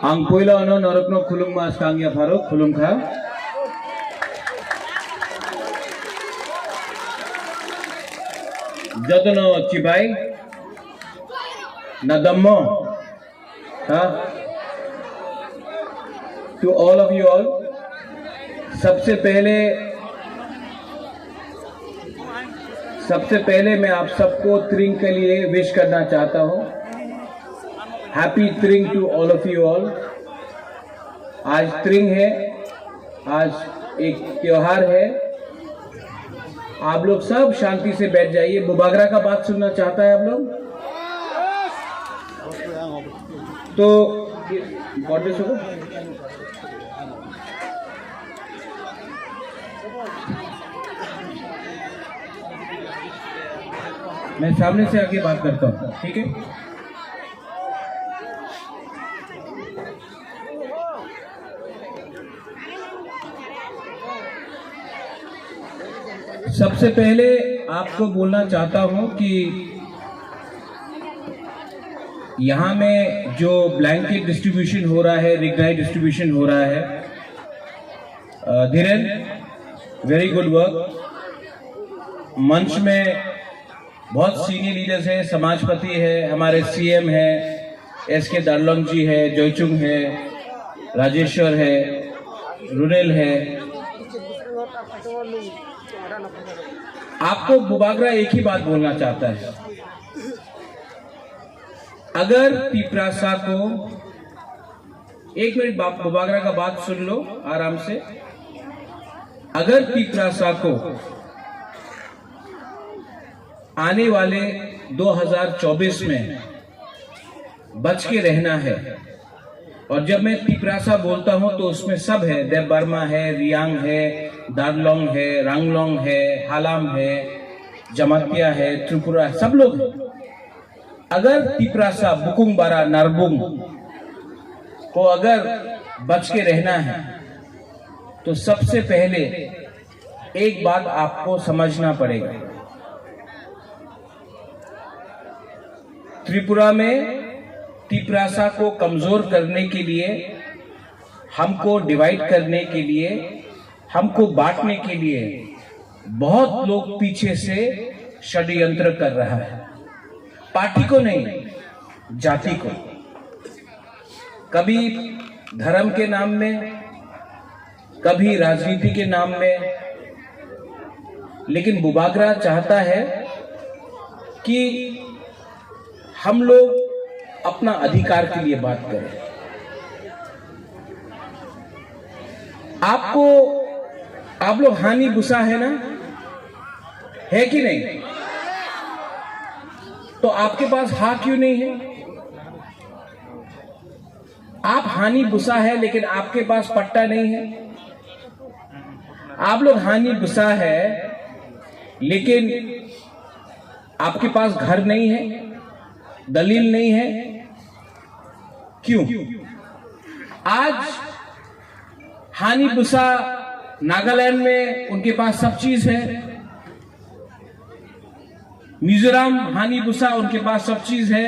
Ang poila ano norokno khulung mas kangya pharo khulung kha. Jotono chibai nadammo. To all of you all, सबसे पहले मैं आप सबको त्रिंग के लिए विश करना चाहता हूँ। हैप्पी त्रिंग to all of you all. आज त्रिंग है, आज एक त्योहार है। आप लोग सब शांति से बैठ जाइए। बुबागरा का बात सुनना चाहता है आप लोग तो मैं सामने से आगे बात करता हूँ, ठीक है। सबसे पहले आपको बोलना चाहता हूँ कि यहाँ में जो ब्लैंकेट डिस्ट्रीब्यूशन हो रहा है, रिग्नाइट डिस्ट्रीब्यूशन हो रहा है, धीरेन वेरी गुड वर्क। मंच में बहुत सीनियर लीडर्स हैं, समाजपति है, हमारे सीएम है, एसके दारलोंग जी है, जोयचुंग है, राजेश्वर है, रुनेल है। आपको बुबागरा एक ही बात बोलना चाहता है। अगर पिपरासा को, एक मिनट बुबागरा का बात सुन लो आराम से। अगर पिपरासा को आने वाले 2024 में बच के रहना है, और जब मैं पिपरासा बोलता हूं तो उसमें सब है, देव बर्मा है, रियांग है, दारलोंग है, रांगलोंग है, हालाम है, जमातिया है, त्रिपुरा, सब लोग हैं। अगर पिपरासा, बुकुंग बारा, नारबुंग को अगर बच के रहना है तो सबसे पहले एक बात आपको समझना पड़ेगा। त्रिपुरा में पिपरासा को कमजोर करने के लिए, हमको डिवाइड करने के लिए, हमको बांटने के लिए बहुत लोग पीछे से षड्यंत्र कर रहा है। पार्टी को नहीं, जाति को। कभी धर्म के नाम में, कभी राजनीति के नाम में। लेकिन बुबागरा चाहता है कि हम लोग अपना अधिकार के लिए बात करें। आप लोग हानि बुसा है ना, है कि नहीं? तो आपके पास हा क्यों नहीं है? आप हानि बुसा है लेकिन आपके पास पट्टा नहीं है। आप लोग हानि बुसा है लेकिन आपके पास घर नहीं है, दलील नहीं है। क्यों? आज हानि बुसा नागालैंड में उनके पास सब चीज है, मिजोरम हानि बुसा उनके पास सब चीज है,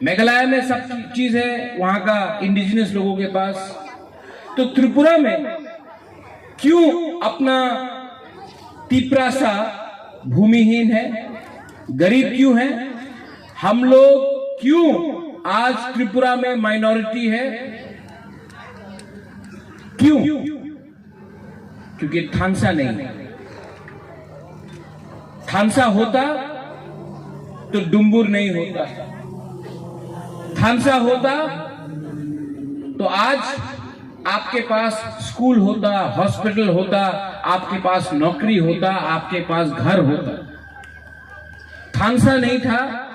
मेघालय में सब चीज है वहां का इंडिजिनस लोगों के पास। तो त्रिपुरा में क्यों अपना पिपरासा भूमिहीन है, गरीब क्यों है? हम लोग क्यों आज त्रिपुरा में माइनॉरिटी है? क्यों? क्योंकि थानसा नहीं है। थानसा होता तो डुम्बुर नहीं होता। थानसा होता तो आज आपके पास स्कूल होता, हॉस्पिटल होता, आपके पास नौकरी होता, आपके पास घर होता। थानसा नहीं था,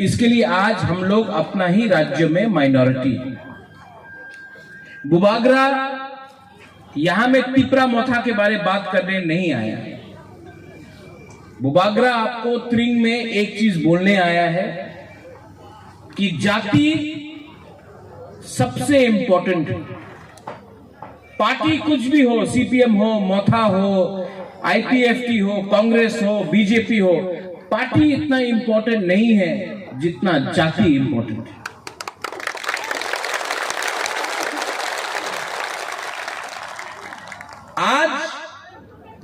इसके लिए आज हम लोग अपना ही राज्य में माइनॉरिटी। बुबागरा यहां में तिपरा मोथा के बारे में बात करने नहीं आया। बुबागरा आपको त्रिंग में एक चीज बोलने आया है कि जाति सबसे इंपॉर्टेंट है। पार्टी कुछ भी हो, सीपीएम हो, मोथा हो, आईपीएफटी हो, कांग्रेस हो, बीजेपी हो, पार्टी इतना इंपॉर्टेंट नहीं है जितना जाति इंपॉर्टेंट है।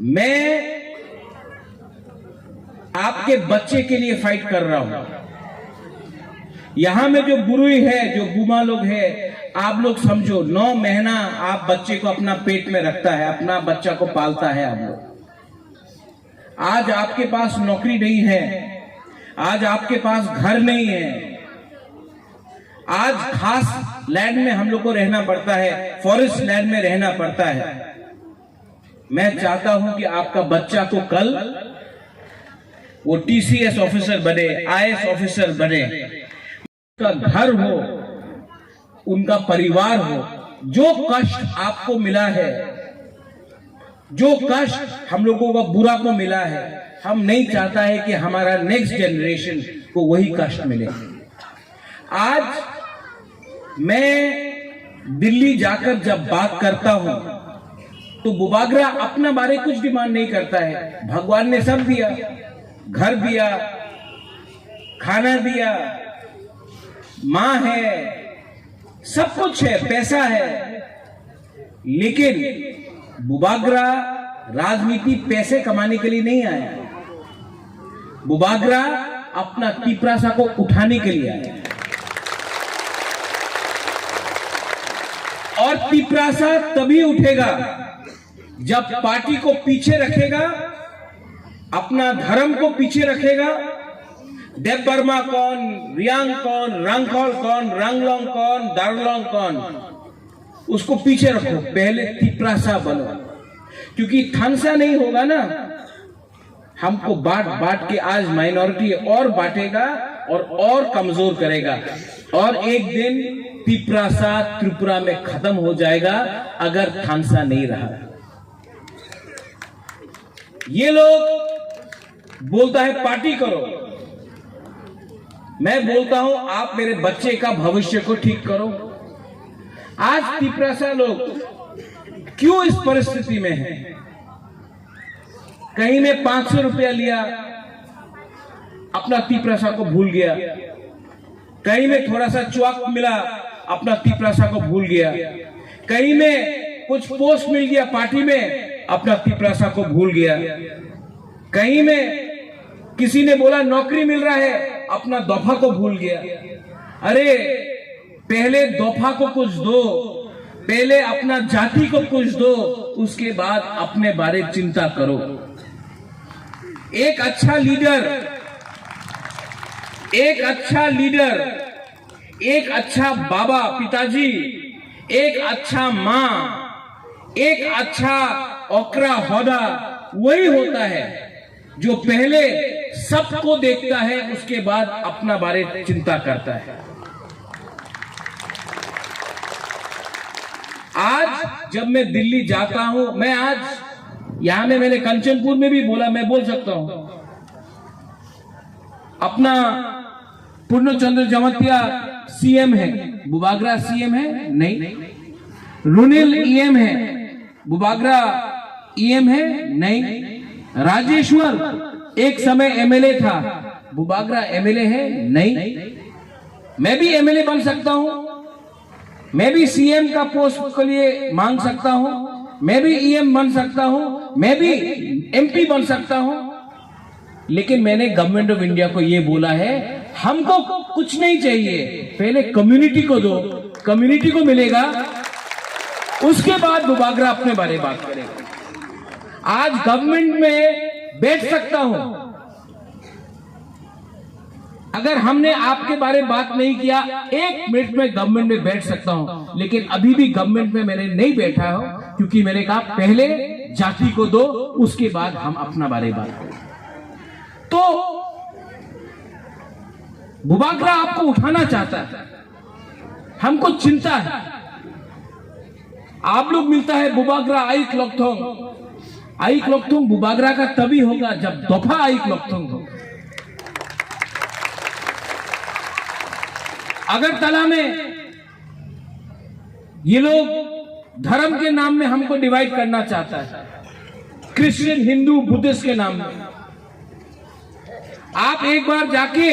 मैं आपके बच्चे के लिए फाइट कर रहा हूं। यहां में जो बुरुई है, जो बुमा लोग है, आप लोग समझो 9 महीना आप बच्चे को अपना पेट में रखता है, अपना बच्चा को पालता है आप लोग। आज आपके पास नौकरी नहीं है, आज आपके पास घर नहीं है, आज खास लैंड में हम लोग को रहना पड़ता है, फॉरेस्ट लैंड में रहना पड़ता है। मैं चाहता हूं कि आपका बच्चा को कल वो टीसीएस ऑफिसर बने, आईएएस ऑफिसर बने, उनका घर हो, उनका परिवार हो। जो कष्ट आपको मिला है, जो कष्ट हम लोगों को बुरा को मिला है, हम नहीं चाहता है कि हमारा नेक्स्ट जनरेशन को वही कष्ट मिले। आज मैं दिल्ली जाकर जब बात करता हूं तो बुबागरा अपना बारे कुछ डिमांड नहीं करता है। भगवान ने सब दिया, घर दिया, खाना दिया, मां है, सब कुछ है, पैसा है, लेकिन बुबागरा राजनीति पैसे कमाने के लिए नहीं आया। बुबागरा अपना तिपरासा को उठाने के लिए आया। और तिपरासा तभी उठेगा जब पार्टी को पीछे रखेगा, अपना धर्म को पीछे रखेगा। देव बर्मा कौन, रियांग कौन, रंगखोल कौन, रंगलोंग कौन, दारलोंग कौन, उसको पीछे रखो, पहले तिपरासा बनो। क्योंकि थानसा नहीं होगा ना, हमको बांट बांट के आज माइनॉरिटी और बांटेगा और कमजोर करेगा। और एक दिन तिपरासा त्रिपुरा में खत्म हो जाएगा अगर थानसा नहीं रहा। ये लोग बोलता है पार्टी करो, मैं बोलता हूं आप मेरे बच्चे का भविष्य को ठीक करो। आज तिपरासा लोग क्यों इस परिस्थिति में है? कहीं में 500 रुपया लिया, अपना तिपरासा को भूल गया। कहीं में थोड़ा सा चुआक मिला, अपना तिपरासा को भूल गया। कहीं में कुछ पोस्ट मिल गया पार्टी में, अपना तिपरासा को भूल गया। कहीं में किसी ने बोला नौकरी मिल रहा है, अपना दफा को भूल गया। अरे पहले दफा को कुछ दो, पहले अपना जाति को कुछ दो, उसके बाद अपने बारे चिंता करो। एक अच्छा लीडर, एक अच्छा लीडर, एक अच्छा बाबा पिताजी, एक अच्छा मां, एक अच्छा औकरा होदा वही होता है जो पहले सबको देखता है, उसके बाद अपना बारे चिंता करता है। आज जब मैं दिल्ली जाता हूं, मैं आज यहां में मैंने कंचनपुर में भी बोला, मैं बोल सकता हूं, अपना पूर्णचंद्र जमतिया सीएम है, बुबागरा सीएम है नहीं। रुनिल ईएम है, बुबागरा ईएम है नहीं। राजेश्वर एक समय एमएलए था, बुबागरा एमएलए है नहीं। मैं भी एमएलए बन सकता हूं, मैं भी सीएम का पोस्ट के लिए मांग सकता हूं, मैं भी ईएम बन सकता हूं, मैं भी एमपी बन सकता हूं। लेकिन मैंने गवर्नमेंट ऑफ इंडिया को यह बोला है, हमको कुछ नहीं चाहिए, पहले कम्युनिटी को दो, कम्युनिटी को मिलेगा, उसके बाद बुबागरा अपने बारे में बात करेगा। आज गवर्नमेंट में बैठ सकता हूं, अगर हमने आपके बारे में बात नहीं किया, 1 मिनट में गवर्नमेंट में बैठ सकता हूं। लेकिन अभी भी गवर्नमेंट में मैंने नहीं बैठा हूं, क्योंकि मैंने कहा पहले जाति को दो, उसके बाद हम अपना बारे में बात करें। तो बुबागरा आपको उठाना चाहता है, हमको चिंता है। आप लोग मिलता है बुबागरा आइक लोकथोंग, आइक लोकथोंग बुबागरा का तभी होगा जब दफा आइक लोकथोंग होगा। अगरतला में ये लोग धर्म के नाम में हमको डिवाइड करना चाहता है, क्रिश्चियन, हिंदू, बुद्धिस्ट के नाम में। आप एक बार जाके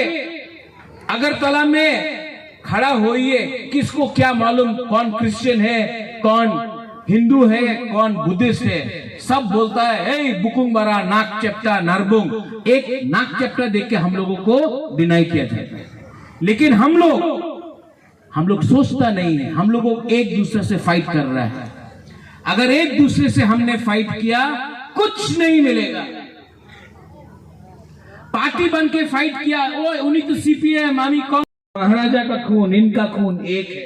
अगरतला में खड़ा होइए, किसको क्या मालूम कौन क्रिश्चियन है, कौन हिंदू है, कौन बुद्धिस्ट है, सब बोलता है ए बुकुंग बरा नाक चेप्टा नरबुंग, एक नाक चेप्टा देख के हम लोगों को डिनाई किया जाता है। लेकिन हम लोग सोचता नहीं है, हम लोगों एक दूसरे से फाइट कर रहा है। अगर एक दूसरे से हमने फाइट किया कुछ नहीं मिलेगा। पार्टी बन के फाइट किया, ओ उन्हीं तो सीपीएम मामी कौन, महाराजा का खून, इनका खून एक है।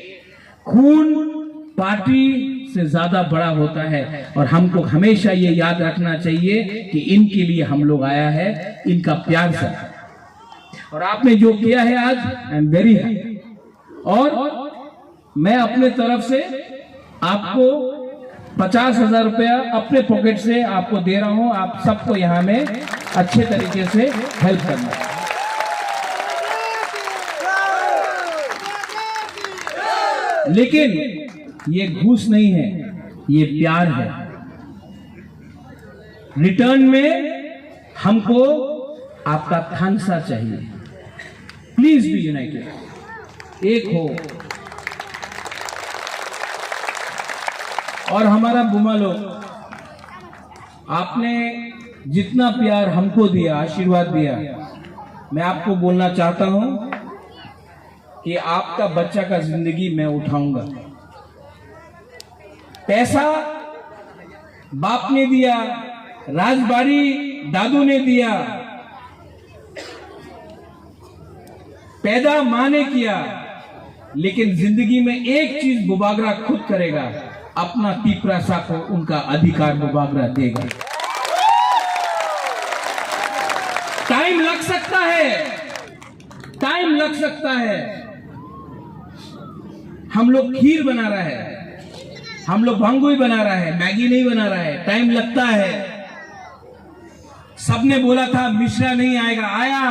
खून पार्टी से ज्यादा बड़ा होता है और हमको हमेशा ये याद रखना चाहिए कि इनके लिए हम लोग आया है, इनका प्यार से। और आपने जो किया है आज, आई एम वेरी हैप्पी। और मैं अपने तरफ से आपको 50,000 रुपया अपने पॉकेट से आपको दे रहा हूं। आप सबको यहां में अच्छे तरीके से हेल्प करना। लेकिन ये घूस नहीं है, ये प्यार है। रिटर्न में हमको आपका थानसा चाहिए। प्लीज बी यूनाइटेड, एक हो। और हमारा बुमा लोग, आपने जितना प्यार हमको दिया, आशीर्वाद दिया, मैं आपको बोलना चाहता हूं कि आपका बच्चा का जिंदगी मैं उठाऊंगा। पैसा बाप ने दिया, राजबाड़ी दादू ने दिया, पैदा मां ने किया, लेकिन जिंदगी में एक चीज बुबागरा खुद करेगा, अपना पीपरासा को उनका अधिकार बुबागरा देगा। टाइम लग सकता है, टाइम लग सकता है। हम लोग खीर बना रहा है, हम लोग भांगुई बना रहा है, मैगी नहीं बना रहा है, टाइम लगता है। सबने बोला था मिश्रा नहीं आएगा, आया,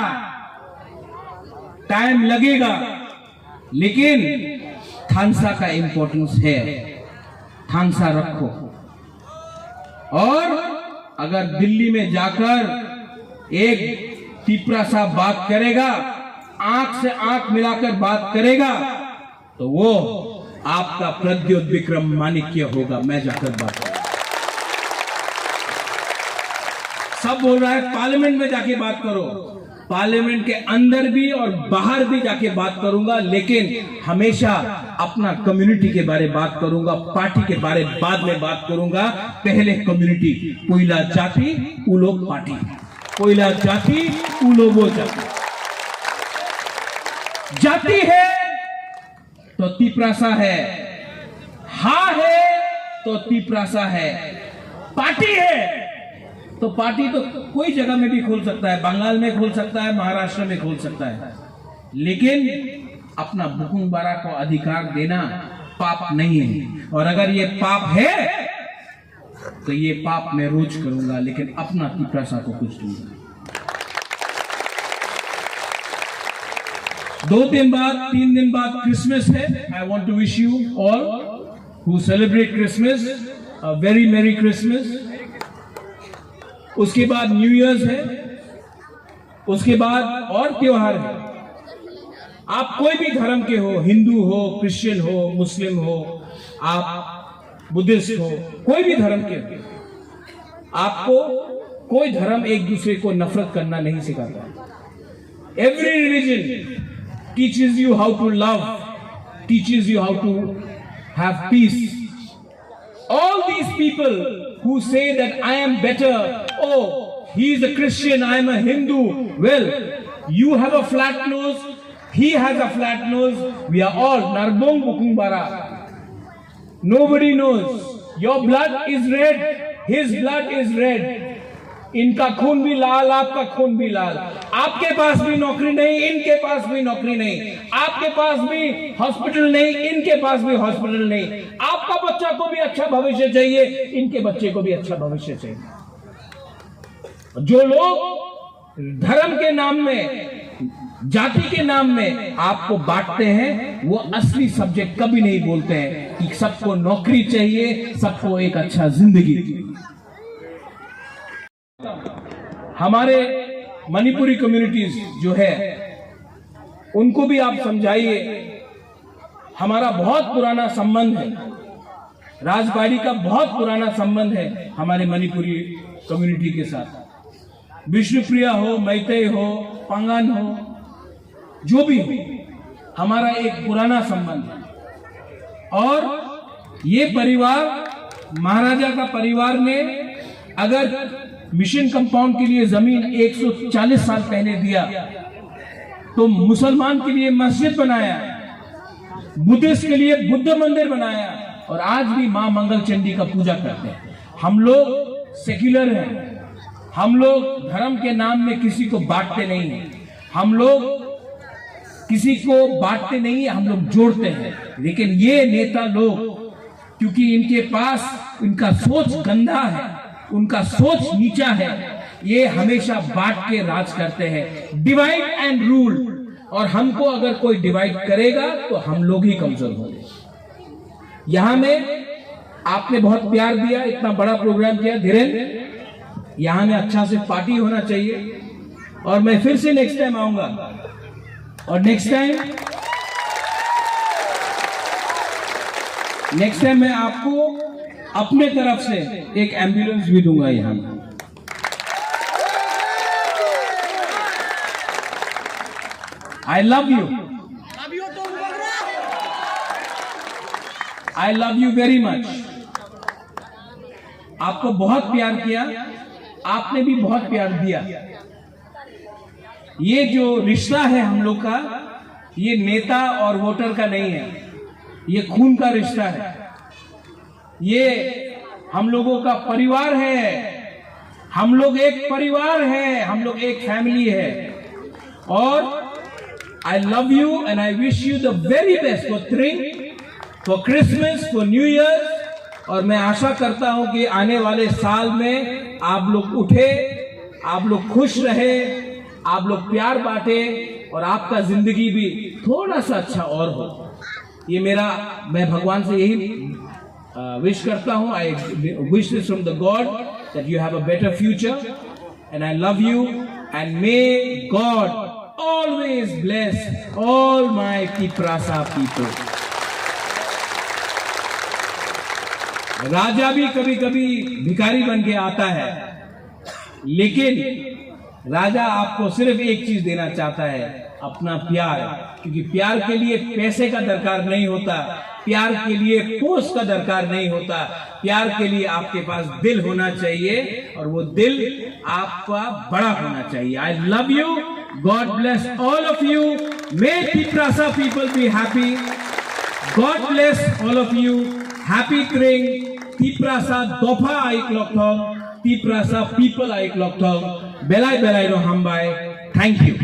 टाइम लगेगा, लेकिन थानसा का इंपॉर्टेंस है। थानसा रखो। और अगर दिल्ली में जाकर एक टिपरा सा बात करेगा, आंख से आंख मिलाकर बात करेगा, तो वो आपका प्रद्योत विक्रम माणिक्य होगा। मैं जाकर बात करूंगा। सब बोल रहा है पार्लियामेंट में जाके बात करो, पार्लियामेंट के अंदर भी और बाहर भी जाके बात करूंगा, लेकिन हमेशा अपना कम्युनिटी के बारे में बात करूंगा, पार्टी के बारे में बाद में बात करूंगा। पहले कम्युनिटी, कोयला जाति उलो पार्टी, कोयला जाति उलो वो जाति। जाति है तो तिपरासा है, हा है तो तिपरासा है, पार्टी है तो पार्टी तो कोई जगह में भी खोल सकता है, बंगाल में खोल सकता है, महाराष्ट्र में खोल सकता है, लेकिन अपना बुकुंग बारा को अधिकार देना पाप नहीं है। और अगर ये पाप है तो ये पाप मैं रोज करूंगा, लेकिन अपना तिपरासा को कुछ दूंगा। 2-3 बाद 3 दिन बाद क्रिसमस है। I want to wish you all who celebrate Christmas a very merry Christmas. उसके बाद न्यू ईयर्स है, उसके बाद और त्योहार है। आप कोई भी धर्म के हो, हिंदू हो, क्रिश्चियन हो, मुस्लिम हो, आप बुद्धिस्ट हो, कोई भी धर्म के हो, आपको कोई धर्म एक दूसरे को नफरत करना नहीं सिखाता। Every religion teaches you how to love, teaches you how to have peace. All these people who say that I am better, oh, he is a Christian, I am a Hindu. Well, you have a flat nose, he has a flat nose, we are all Narbong Bukung Bara. Nobody knows. Your blood is red, his blood is red. इनका खून भी लाल, आपका खून भी लाल। आपके पास भी नौकरी नहीं, इनके पास भी नौकरी नहीं। आपके पास भी हॉस्पिटल नहीं, इनके पास भी हॉस्पिटल नहीं। आपका बच्चा को भी अच्छा भविष्य चाहिए, इनके बच्चे को भी अच्छा भविष्य चाहिए। जो लोग धर्म के नाम में, जाति के नाम में आपको बांटते हैं, वो असली सब्जेक्ट कभी नहीं बोलते हैं कि सबको नौकरी चाहिए, सबको एक अच्छा जिंदगी चाहिए। हमारे मणिपुरी कम्युनिटीज जो है उनको भी आप समझाइए, हमारा बहुत पुराना संबंध है। राजबाड़ी का बहुत पुराना संबंध है हमारे मणिपुरी कम्युनिटी के साथ। विष्णुप्रिया हो, मैतेई हो, पांगान हो, जो भी हो, हमारा एक पुराना संबंध है। और ये परिवार, महाराजा का परिवार ने अगर मिशन कंपाउंड के लिए जमीन 140 साल पहले दिया, तो मुसलमान के लिए मस्जिद बनाया, बुद्धिस्ट के लिए बुद्ध मंदिर बनाया, और आज भी मां मंगल चंडी का पूजा करते हैं। हम लोग सेक्युलर हैं, हम लोग धर्म के नाम में किसी को बांटते नहीं हैं, हम लोग किसी को बांटते नहीं है, हम लोग जोड़ते हैं। लेकिन ये नेता लोग, क्योंकि इनके पास इनका सोच गंदा है, उनका सोच नीचा है, ये हमेशा बांट के राज करते हैं, डिवाइड एंड रूल। और हमको अगर कोई डिवाइड करेगा तो हम लोग ही कमजोर होंगे। यहां में आपने बहुत प्यार दिया, इतना बड़ा प्रोग्राम किया धीरेन्द्र, यहां में अच्छा से पार्टी होना चाहिए, और मैं फिर से नेक्स्ट टाइम आऊंगा। और नेक्स्ट टाइम मैं आपको अपने तरफ से एक एम्बुलेंस भी दूंगा यहां। आई love you, I love you very much. आपको बहुत प्यार किया, आपने भी बहुत प्यार दिया। ये जो रिश्ता है हम लोग का, ये नेता और वोटर का नहीं है, ये खून का रिश्ता है, ये हम लोगों का परिवार है। हम लोग एक परिवार है, हम लोग एक फैमिली है। और I love you and I wish you the very best for ट्रिंग, for Christmas, for New Year. और मैं आशा करता हूं कि आने वाले साल में आप लोग उठे, आप लोग खुश रहे, आप लोग प्यार बांटे, और आपका जिंदगी भी थोड़ा सा अच्छा और हो। ये मैं भगवान से यही विश करता हूं। I wish this from the God that you have a better future, and I love you, and may God always bless all my Tiprasa people. राजा भी कभी कभी भिखारी बन के आता है, लेकिन राजा आपको सिर्फ एक चीज देना चाहता है, अपना प्यार। क्योंकि प्यार के लिए पैसे का दरकार नहीं होता, प्यार के लिए पोस्ट का दरकार नहीं होता, प्यार के लिए आपके पास दिल होना चाहिए, और वो दिल आपका बड़ा होना चाहिए। आई love you, God bless all of you. May Tiprasa people be happy. God bless all of you. Happy Tring. Tiprasa Dopa Aik Lokthong. Tiprasa people Aik Lokthong. Belai Belai no Hambai. Thank you.